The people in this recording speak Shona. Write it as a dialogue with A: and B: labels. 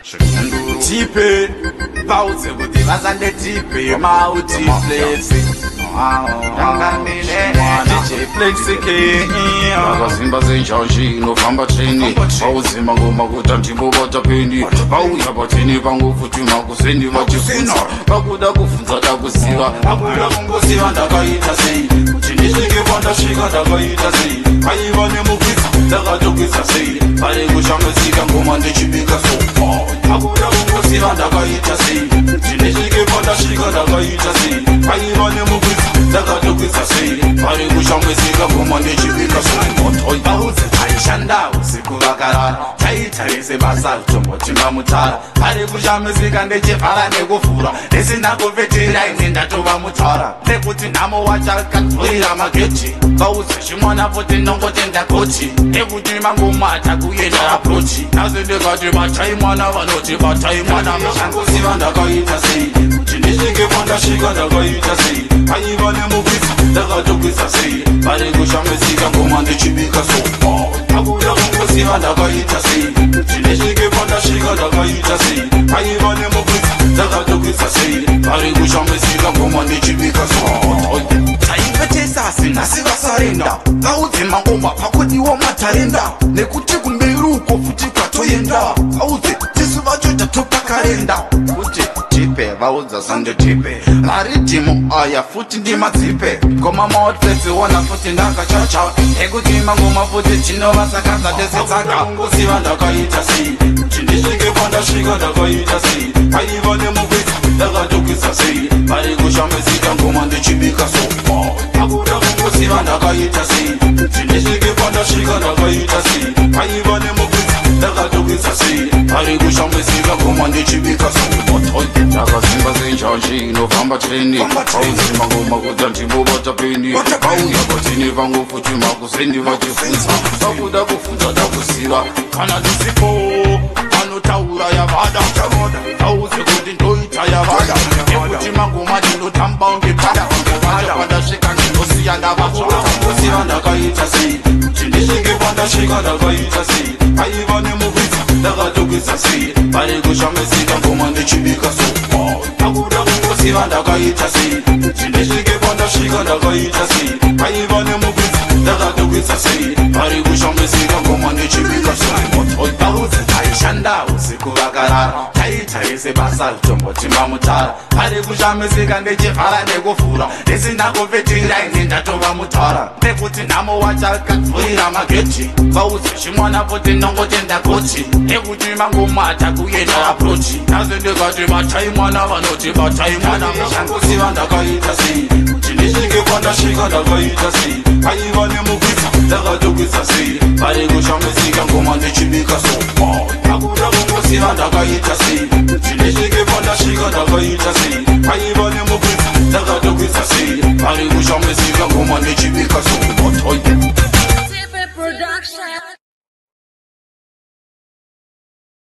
A: Tipe, pauze kuti vasande tipe mauti flexi.
B: Vakazimba zenjanji inofamba treni pauzima ngoma kuti ndimbobatwa peni pauya pateni pangofutuma kusendi vachifunza pakuda kuvhunza dakuziva
A: akuda kungosiva ndakaita sei kuti ndisvike kwandasvika ndakaita sei paiva nemukwidza ndakatokwidza sei pari kushambidzika ngoma ndichibika so akuda kungosiva ndakaita sei kuti ndisvike kwandasvika ndakaita sei paiva nemukwidza ndakatokwidza sei pari kushambidzika ngoma ndichibika so pauze taishanda usiku vakarara taitarise basa tombotimba mutara pari kushambidzika ndechivhara nekuvhura ndisina kupetera ine ndatova mutara nekuti nhamo wachakavhurira mageti pauze chimwana futi nongoti ndakoti nekuti mangomata kuenda aprochi nasi ndikati batai mwana vanoti batai mwana mashangosiva ndakaita sei kuti ndisvike kwandasvika ndakaita sei paiva nemukwidza ndakatokwidza sei pari kushambidzika ngoma ndichibika so akuda kungosiva ndakaita sei kuti ndisvike kwandasvika ndakaita sei paiva nemukwidza ndakatokwidza sei pari kushambidzika ngoma ndichibika so taipetesa sinasi vasarenda vaudze mangoma pakudiwa matarenda nekuti kumberi uko futi kwatoenda vaudze tisu vacho tatopa karenda kuti tipe vaudza sande tipe maridhimu aya futi ndimadzipe ngoma maotfetsiona futi ndakachacha ekuti mangoma futi chinovasakadza tesetsaka ungosiva ndakaita sei kuti ndisvike kwandasvika ndakaita sei paiva nemukwidza ndakatokwidza sei pari kushambidzika ngoma ndichibika so akuda kungosiva ndakaita sei kuti ndisvike kwandasvika ndakaita sei paiva nemukwidza ndakatokwidza sei pari kushambidzika ngoma ndichibika so
B: ndakazimba zenjanji inofamba treni pauzima ngoma kuti ndimbobata peni pauya pateni pangofutuma kusendi vachifunza pakuda kuvhunza dakuziva
A: kana ndisipo vanotaura yavada pauze kuti ndoita yavada nekuti mangoma ndinotamba ungepada kwandasvika ndinosiya ndavazvaangosiva ndakaita sei kuti ndisvike kwandasvika ndakaita sei paiva nemukwidza ndakatokwidza sei pari kushambidzika ngoma ndichibika so akuda kungosiva ndakaita sei kuti ndisvike kwandasvika ndakaita sei paiva nemukwidza ndakatokwidza sei pari kushambidzika ngoma ndichibika so pauze taishanda usiku vakarara taitarise basa tombotimba mutara pari kushambidzika ndechivhara nekuvhura ndisina kupetera ine ndatova mutara nekuti nhamo wachakavhurira mageti pauze chimwana futi nongoti ndakoti nekuti mangomata kuenda aprochi nasi ndikati batai mwana vanoti batai mwana mashangosiva ndakaita sei kuti ndisvike kwandasvika ndakaita sei paiva nemukwidza ndakatokwidza sei pari kushambidzika ngoma ndichibika so akuda kungosiva ndakaita sei kuti ndisvike kwandasvika ndakaita sei paiva nemukwidza ndakatokwidza sei pari kushambidzika ngoma ndichibika so